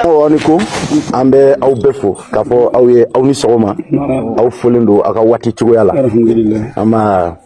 Onikum ambe au befo kafo au ye au ni soma au folendo aka wati chugoyala alhamdulillah ama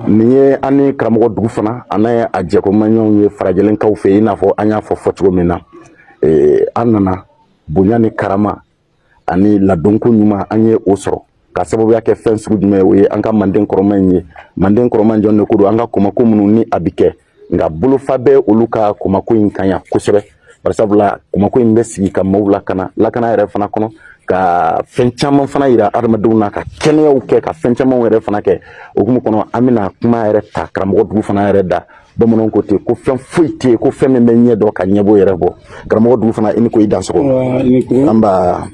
niye ani kramo dugu fana ana aje ko manyon ye farajelen kaw fe ina fo anya fo fotugo mena anana bunyani karama ani la donko nyuma anye osoro ka sababu yake fen sugu jume we anka manden koromanye manden koroman jonne ko do anga kuma ko munu ni abike nga bulu fabe oluka kuma ko inkanya kusebe par exemple kuma ko imbe sigi ka mawla kana la kana yere fana kono ka fen chama fana ira armaduna ka kenya uke ka fen chama yere fana ke okumu kono amina kuma yere ta kramo dugu fana yere da bamonon ko te ko fen foite ko fen menye do ka nyebo yere bo kramo dugu fana ini ko idan so amba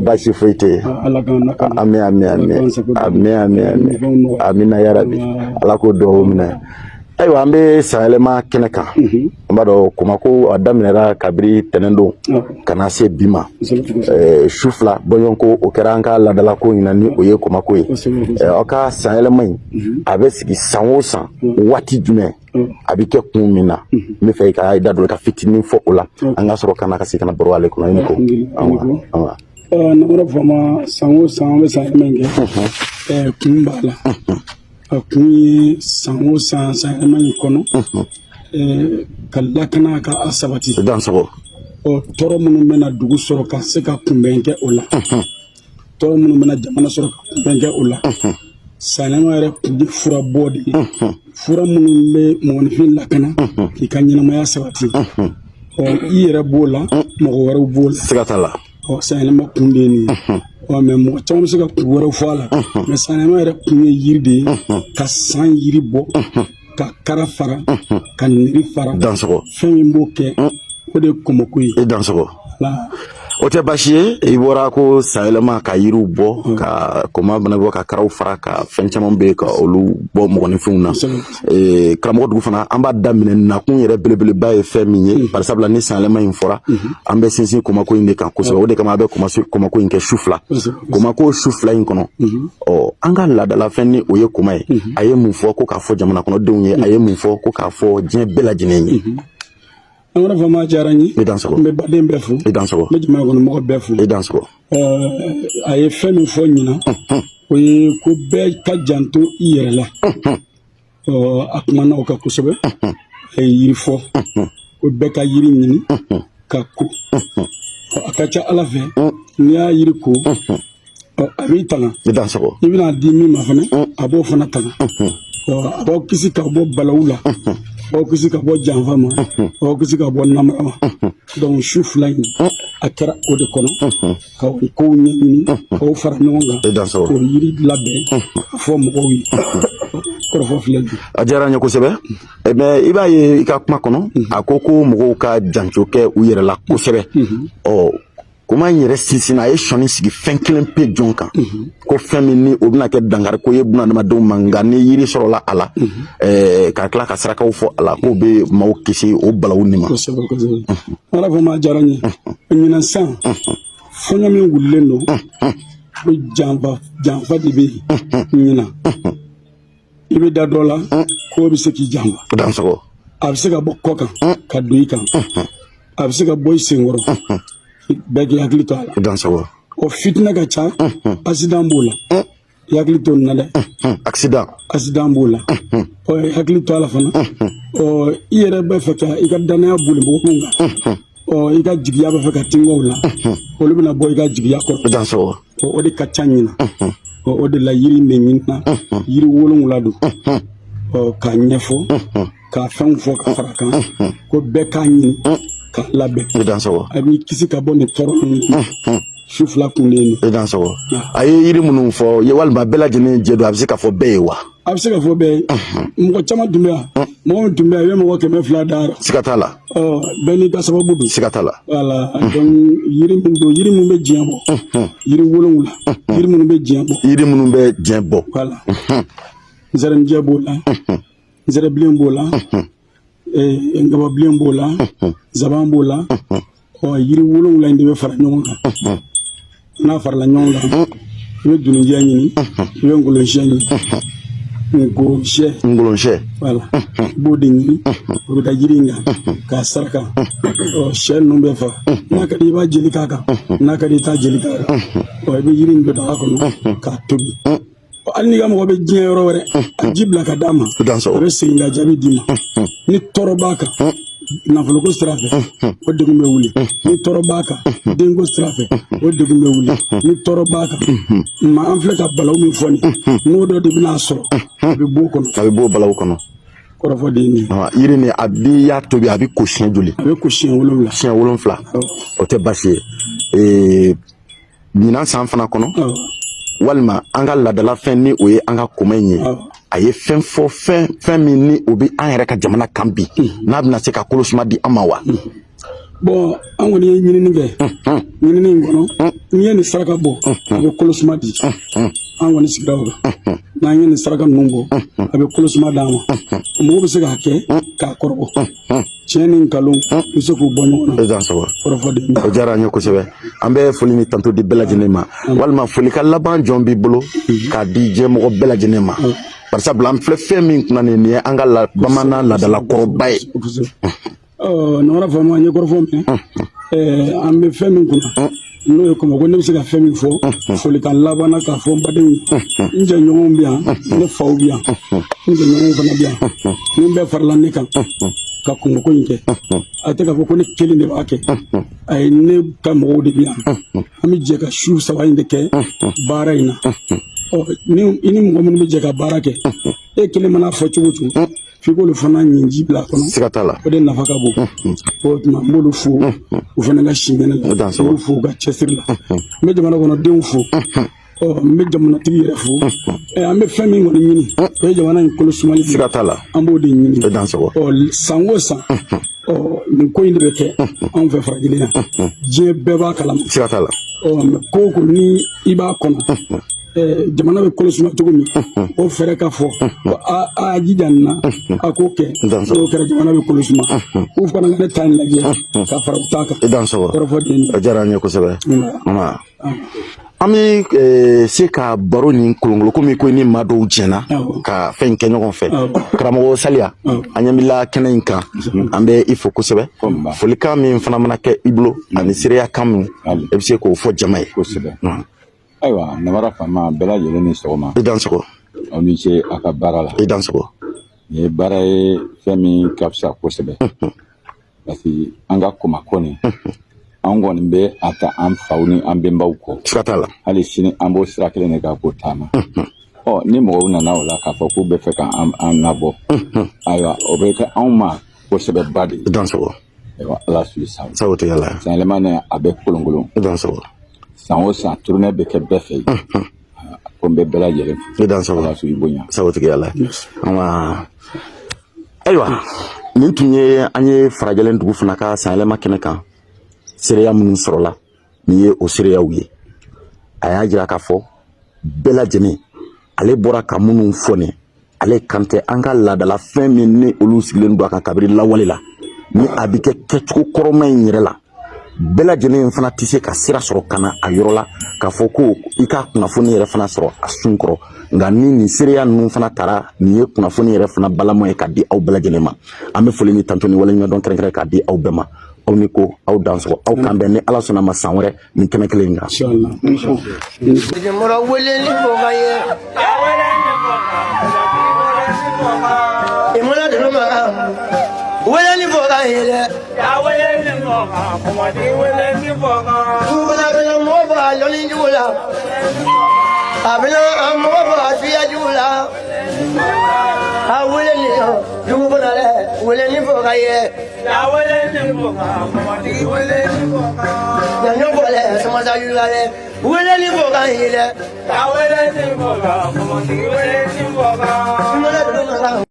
ba si foite amina ya rabbi ala ko do mina ayo ambe salema keneka mbado kumako adaminera kabiri tenendo kana se bima shufla bonyonko okeranka ladala ko inani oye kumako oka salema abe sigi sanwosan wati jume abike kumina me fe ka idado ka fitini fo ola anga soro kana kasi kana boro ale ko niko namara fama sanwosan be salema nge kumbala akuni sanwo san man kono kala kana ka asabati dan sabo o toro mun mena dugu soro ka se ka kumbenke ola toro mun mena jamana soro ka kumbenke ola sanama re kudi fura bodi fura mun be mon fin la kana ki kanyina ma asabati o ira bola mo wara bola sigatala o sanama kundeni o mais mo chama se ka kuwara fala mais sanama re kunye yirde ka san yiribo ka karafara ka niri fara dansogo femi mboke o de komokuyi e dansogo la o te bashie e bora ko saelema ka yiru bo ka koma bana bo ka karaw fara ka fenchamon be ka olu bo mo ni funna kramo dugu fana amba damine na kun yere belebele ba e feminye par exemple ni saelema infora ambe sinsin koma ko inde kan ko so o de kama be koma ko inke shufla koma ko shufla in kono o anga la da la fenni o ye koma e aye mu fo ko ka fo jamana kono deunye aye mu fo ko ka fo dien bela jinenyi amara fama jarani me badem befu me jima ko mo befu ay femi fo nyina ko ko be ka janto iyela akmana o ka kusobe ay yiri fo ko be ka yiri nyini ka ku akacha alafe ni ya yiri ko abi tanga ibina di mi ma fane abo fana tanga abo kisi ka bo balawula o kisi ka bo janfama o kisi ka bo namama donc choufla akara o de kono ka ko nyini ko fara nonga ko yiri labbe fo mo wi ko fo flen ajara nyako sebe e be ibaye ka kuma kono akoko mo ka janchoke u yere la ko sebe o kuma yere sinsina e shoni sigi fenkelen pe jonka ko femini obna ke dangar ko yebuna na do mangani yiri soro la ala ka kla ka saraka fo ala ko be maw kisi o balawu nima ala ko ma jarani nyina san fo nyami wulendo ko jamba dibe nyina ibe dadola ko bi seki jamba dan so abiseka bokoka ka duika abiseka boy singoro begi yakli to ala dan so o fitna ga cha accident bola yakli to nale accident bola o yakli to ala fana o iyere be feka ika dana bulu bo kunga o ika jigiya be feka tingo la o lubina boy ika jigiya ko dan so o de ka chanyina o de la yiri menyina yiri wolon wuladu k'a ɲɛfɔ k'a fɛnw fɔ ka fara kan ko bɛɛ k'a ɲini k'a labɛn a b'i kisi ka bɔ nin tɔɔrɔ ninnu su fila kunlen a ye yiri minnu fɔ walima bɛɛ lajɛlen jɛ don a bɛ se ka fɔ bɛɛ ye wa a bɛ se ka fɔ bɛɛ ye mɔgɔ caman tun bɛ yan mɔgɔ min tun bɛ yan i bɛ mɔgɔ 200 da siga t'a la bɛɛ n'i ka sababu don siga t'a la voilà donc yiri min bɛ diɲɛ bɔ yiri 7 yiri minnu bɛ diɲɛ bɔ yiri minnu bɛ diɲɛ bɔ voilà nzɛrɛnijɛ b'o la nzɛrɛbilen b'o la ngababilen b'o la zaban b'o la yiri 7 in de bɛ fara ɲɔgɔn kan n'a farala ɲɔgɔn kan i bɛ dununjɛ ɲini i bɛ ngolonsiyɛ ɲini ngolonsiyɛ voilà i b'o de ɲini o bɛ taa yiri in kan k'a saraka siyɛ ninnu bɛ fa n'a ka di i b'a jeli k'a kan n'a ka di i t'a jeli k'a kan i bɛ yiri in don daga kɔnɔ k'a tobi hali n'i ka mɔgɔ bɛ diɲɛ yɔrɔ wɛrɛ a ji bila ka d'a ma a bɛ segin ka jaabi d'i ma ni tɔɔrɔ b'a kan nafoloko sira fɛ o degun bɛ wuli ni tɔɔrɔ b'a kan denko sira fɛ o degun bɛ wuli ni tɔɔrɔ b'a kan ma an filɛ ka balawu min fɔ nin n'o dɔ de bɛna sɔrɔ a bɛ b'o kɔnɔ a bɛ b'o balawu kɔnɔ kɔrɔfɔ de ye nin yiri nin a b'i y'a tobi a bɛ ko siɲɛ joli a bɛ ko siɲɛ 7 o tɛ baasi ye ɲinan san fana kɔnɔ walima an ka ladala fɛn ni o ye an ka koma in ye a ye fɛn fɔ fɛn min ni o bi an yɛrɛ ka jamana kan bi n'a bɛna se ka kolosuma di an ma wa bon an kɔni ye ɲinini kɛ ɲinini in kɔnɔ n'i ye nin saraka bɔ a bɛ kolosuma di an kɔni sigira o la n'an ye nin saraka ninnu bɔ a bɛ kolosuma d'an ma mɔgɔw bɛ se k'a kɛ k'a kɔrɔbɔ tiɲɛ ni nkalon i bɛ se k'u bɔ ɲɔgɔn na kɔrɔfɔ de o diyara an ye kosɛbɛ an bɛ foli ni tanto di bɛɛ lajɛlen ma walima folikan laban jɔn b'i bolo k'a di diɲɛmɔgɔ bɛɛ lajɛlen ma barisabula an filɛ fɛn min kunna nin ye an ka bamanan ladala kɔrɔba ye namara fama an ye kɔrɔfɔ minɛ an bɛ fɛn min kunna n'o ye kɔmɔ ko ne bɛ se ka fɛn min fɔ folikan laban na k'a fɔ n badenw n jɛɲɔgɔnw bɛ yan ne faw bɛ yan n jɛɲɔgɔnw fana bɛ yan min bɛɛ farala ne kan ka kɔngɔko in kɛ a tɛ k'a fɔ ko ne kelen de b'a kɛ a ye ne ka mɔgɔw de bɛ yan an bɛ jɛ ka su 3 in de kɛ baara in na i ni mɔgɔ minnu bɛ jɛ ka baara kɛ e kelen mana fɔ cogo o cogo f'i k'olu fana ɲinji bila a kɔnɔ siga t'a la o de nafa ka bon o tuma n b'olu fo u fana ka si kɛnɛ la n b'u fo u ka cɛsiri la n bɛ jamana kɔnɔdenw fo n bɛ jamanatigi yɛrɛ fo an bɛ fɛn min kɔni ɲini o ye jamana in kolosumali siga t'a la an b'o de ɲini san o san nin ko in de bɛ kɛ anw fɛ Farajɛlen yan diɲɛ bɛɛ b'a kalama siga t'a la mɛ ko o ko ni i b'a kɔnɔ jamana bɛ kolosuma cogo min o fɛrɛ ka fɔ a jija nin na a k'o kɛ n'o kɛra jamana bɛ kolosuma u fana ka ne ta in lajɛ ka fara u ta kan kɔrɔfɔ den o diyara an ye kosɛbɛ an bɛ se ka baro ni kolonkolon komi ko ni maa dɔw jɛnna ka fɛn kɛ ɲɔgɔn fɛ karamɔgɔ Saliya an ɲɛ b'i kɛnɛ in kan an bɛ i fo kosɛbɛ folikan min fana mana kɛ i bolo ani seereya kan min e bɛ se k'o fɔ jama ye ayiwa namara fama bɛɛ lajɛlen ni sɔgɔma i dansɔgɔ aw ni ce a ka baara la i dansɔgɔ nin ye baara ye fɛn min ka fisa kosɛbɛ parce que an ka kɔmako nin an kɔni bɛ a ta an faw ni an bɛnbaw kɔ siga t'a la hali sini an b'o sira kelen de kan k'o taama ni mɔgɔw nana o la k'a fɔ k'u bɛ fɛ ka an nabɔ ayiwa o bɛ kɛ anw ma kosɛbɛba de ye i dansɔgɔ ayiwa ala suli sago tɛ yala san yɛlɛma a bɛ kolonkolon i dansɔgɔ san o san tournée bɛ kɛ bɛɛ fɛ yen ko n bɛ bɛɛ lajɛlen fo i dansɔgɔ ala suli bonya sago tɛ yala ayiwa nin tun ye an ye Farajɛlen dugu fana ka san yɛlɛma kɛnɛ kan seereya minnu sɔrɔla nin ye o seereyaw ye a y'a jira k'a fɔ bɛɛ lajɛlen ale bɔra ka minnu fɔ nin ale kan tɛ an ka laadala fɛn min ni olu sigilen don a kan kabiri lawale la ni a bɛ kɛ kɛcogo kɔrɔma in yɛrɛ la bɛɛ lajɛlen fana tɛ se ka sira sɔrɔ ka na a yɔrɔ la k'a fɔ ko i ka kunnafoni yɛrɛ fana sɔrɔ a sun kɔrɔ nka ni nin seereya ninnu fana taara nin ye kunnafoni yɛrɛ fana balama ye k'a di aw bɛɛ lajɛlen ma an bɛ foli ni tanto ni waleɲumandɔn kɛrɛnkɛrɛn k'a di aw bɛɛ ma aw ni ko aw dansɔgɔ aw kan bɛn ni ala sɔnna ma san wɛrɛ nin kɛnɛ kelen in kan Weleni foga hele ya weleni foga komadi weleni foga tubala bela moba loni jula abela moba fiya jula awele dugu kɔnɔ dɛ wele ni fɔ ka ye ya wele ni fɔ ka mɔgɔtigi wele ni fɔ ka ɲaɲɔ fɔ dɛ samasaju la dɛ wele ni fɔ ka ye dɛ ya wele ni fɔ ka mɔgɔtigi wele ni fɔ ka